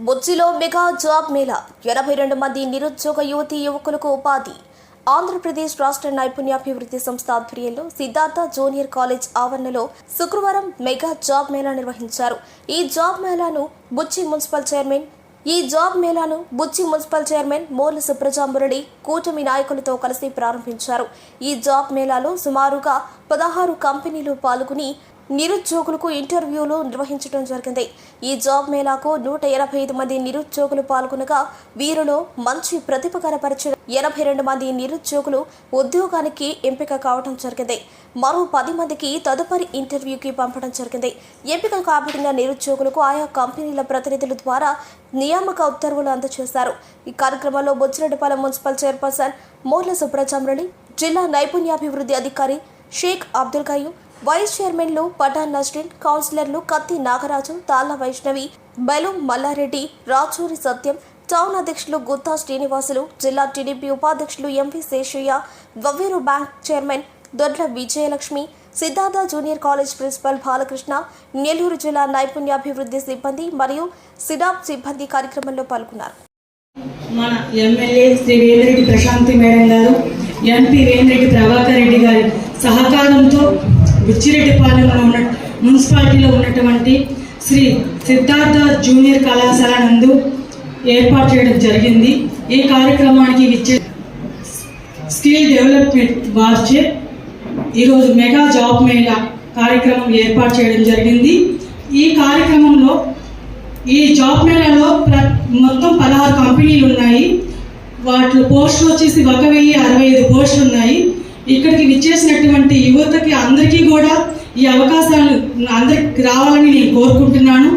బొచ్చిలో mega job Mela 82 మంది నిరుద్యోగ యువతీ యువకులకు ఉపాధి. ఆంధ్రప్రదేశ్ రాష్ట్ర నైపుణ్యాభివృద్ధి సంస్థ ఆధ్వర్యంలో సిద్ధార్థ జూనియర్ కాలేజ్ ఆవరణలో శుక్రవారం మెగా జాబ్ మేళా నిర్వహించారు. ఈ జాబ్ మేళాను బుచ్చి మున్సిపల్ చైర్మన్ మోర్ల సుబ్రజామురళి కూటమి నాయకులతో కలిసి ప్రారంభించారు. ఈ జాబ్ మేళాలో సుమారుగా 16 కంపెనీలు పాల్గొని నిరుద్యోగులకు ఇంటర్వ్యూలు నిర్వహించడం జరిగింది. ఈ జాబ్ మేళాకు 185 మంది నిరుద్యోగులు పాల్గొనగా వీరిలో మంచి ప్రతిభ కనపరిచిన 82 మంది నిరుద్యోగులు ఉద్యోగానికి ఎంపిక కావడం జరిగింది. మరో 10 మందికి తదుపరి ఇంటర్వ్యూకి పంపడం జరిగింది. ఎంపిక కాబడిన నిరుద్యోగులకు ఆయా కంపెనీల ప్రతినిధుల ద్వారా నియామక ఉత్తర్వులు అందజేశారు. ఈ కార్యక్రమంలో బొచ్చిరెడ్డిపాలెం మున్సిపల్ చైర్పర్సన్ మోర్ల సుబ్రజామురళి, జిల్లా నైపుణ్యాభివృద్ధి అధికారి షేక్ అబ్దుల్ ఖయూం, వైస్ చైర్మన్లు పఠాన్ నస్రీన్, కౌన్సిలర్లు కత్తి నాగరాజు, తాళ్ల వైష్ణవి, బెలూం మల్లారెడ్డి, రాచూరి సత్యం, టౌన్ అధ్యక్షులు గుత్తా శ్రీనివాసులు, జిల్లా టీడీపీ ఉపాధ్యక్షులు MV Seshaiah, Vavveru bank chairman Dodla Vijayalakshmi, Siddhartha junior college principal Balakrishna, Nellore జిల్లా నైపుణ్యాభివృద్ధి సిబ్బంది మరియు సిడాప్ సిబ్బంది కార్యక్రమంలో పాల్గొన్నారు. మన ఎమ్మెల్యే శ్రీ వేమిరెడ్డి ప్రశాంతి మేడం గారు, ఎంపీ వేమిరెడ్డి ప్రభాకర్ రెడ్డి గారి సహకారంతో బుచ్చిరెడ్డిపాలెంలో ఉన్న మున్సిపాలిటీలో ఉన్నటువంటి శ్రీ సిద్ధార్థ జూనియర్ కళాశాల నందు ఏర్పాటు చేయడం జరిగింది. ఈ కార్యక్రమానికి స్కిల్ డెవలప్మెంట్ వార్చే ఈరోజు మెగా జాబ్ మేళా కార్యక్రమం ఏర్పాటు చేయడం జరిగింది. ఈ కార్యక్రమంలో ఈ జాబ్ మేళాలో మొత్తం 16 కంపెనీలు ఉన్నాయి. వాటి పోస్టులు వచ్చేసి 1065 పోస్టులు ఉన్నాయి. ఇక్కడికి విచ్చేసినటువంటి యువతకి అందరికీ కూడా ఈ అవకాశాలు అందరికి రావాలని నేను కోరుకుంటున్నాను.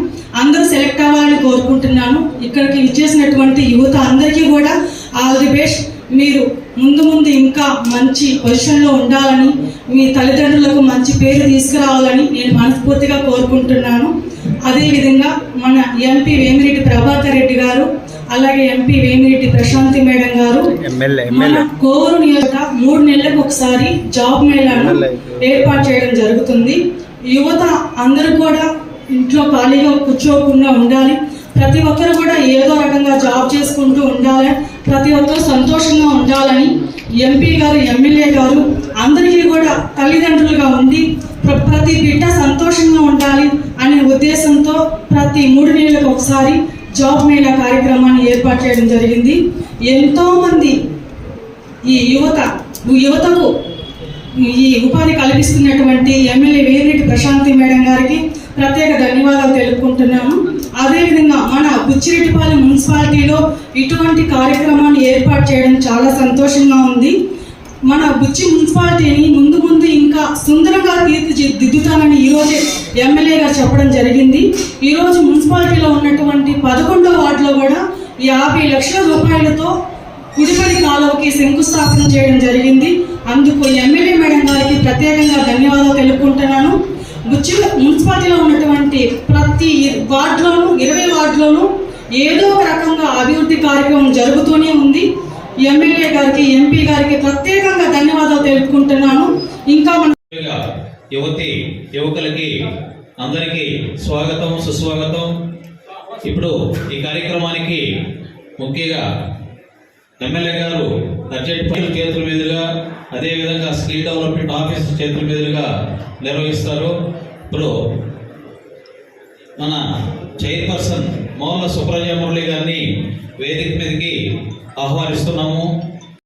అందరూ సెలెక్ట్ అవ్వాలని కోరుకుంటున్నాను. ఇక్కడికి విచ్చేసినటువంటి యువత అందరికీ కూడా ఆల్ ది బెస్ట్. మీరు ముందు ఇంకా మంచి పొజిషన్లో ఉండాలని, మీ తల్లిదండ్రులకు మంచి పేరు తీసుకురావాలని నేను మనస్ఫూర్తిగా కోరుకుంటున్నాను. అదేవిధంగా మన ఎంపీ వేమిరెడ్డి ప్రభాకర్ రెడ్డి గారు, అలాగే ఎంపీ వేమిరెడ్డి ప్రశాంతి మేడం గారు మన కోవూరు నియోజక 3 నెలలకు ఒకసారి జాబ్ మేళాను ఏర్పాటు చేయడం జరుగుతుంది. యువత అందరూ కూడా ఇంట్లో ఖాళీగా కూర్చోకుండా ఉండాలి. ప్రతి ఒక్కరు కూడా ఏదో రకంగా జాబ్ చేసుకుంటూ ఉండాలి. ప్రతి ఒక్కరు సంతోషంగా ఉండాలని ఎంపీ గారు, ఎమ్మెల్యే గారు అందరికీ కూడా తల్లిదండ్రులుగా ఉండి ప్రతి బిడ్డ సంతోషంగా ఉండాలి అనే ఉద్దేశంతో ప్రతి 3 నెలలకు ఒకసారి జాబ్ మేళా కార్యక్రమాన్ని ఏర్పాటు చేయడం జరిగింది. ఎంతోమంది ఈ యువతకు ఈ ఉపాధి కల్పిస్తున్నటువంటి ఎమ్మెల్యే వేమిరెడ్డి ప్రశాంతి మేడం గారికి ప్రత్యేక ధన్యవాదాలు తెలుపుకుంటున్నాము. అదేవిధంగా మన బుచ్చిరెడ్డిపాలెం మున్సిపాలిటీలో ఇటువంటి కార్యక్రమాన్ని ఏర్పాటు చేయడం చాలా సంతోషంగా ఉంది. మన బుచ్చి మున్సిపాలిటీని ముందు ఇంకా సుందరంగా తీర్చిదిద్దుతానని ఈరోజే ఎమ్మెల్యే గారు చెప్పడం జరిగింది. ఈరోజు మున్సిపాలిటీలో ఉన్నటువంటి 11వ వార్డులో కూడా 50 లక్షల రూపాయలతో కుడిపడి కాలువకి శంకుస్థాపన చేయడం జరిగింది. అందుకు ఎమ్మెల్యే మేడం గారికి ప్రత్యేకంగా ధన్యవాదాలు తెలుపుకుంటున్నాను. బుచ్చి మున్సిపాలిటీలో ఉన్నటువంటి ప్రతి వార్డులోనూ 20 వార్డులోనూ ఏదో ఒక రకంగా అభివృద్ధి కార్యక్రమం జరుగుతూనే ఉంది. ఎమ్మెల్యే గారికి, ఎంపీ గారికి ప్రత్యేకంగా ధన్యవాదాలు తెలుపుకుంటున్నాను. ఇంకా మన యువకులకి అందరికీ స్వాగతం, సుస్వాగతం. ఇప్పుడు ఈ కార్యక్రమానికి ముఖ్యంగా ఎమ్మెల్యే గారు అర్జెంట్ చేతుల మీదుగా, అదేవిధంగా స్కిల్ డెవలప్మెంట్ ఆఫీస్ చేతుల మీదుగా నిర్వహిస్తారు. ఇప్పుడు మన చైర్పర్సన్ మోర్ల సుబ్రజామురళి గారిని వేదిక మీదకి ఆహ్వానిస్తున్నాము.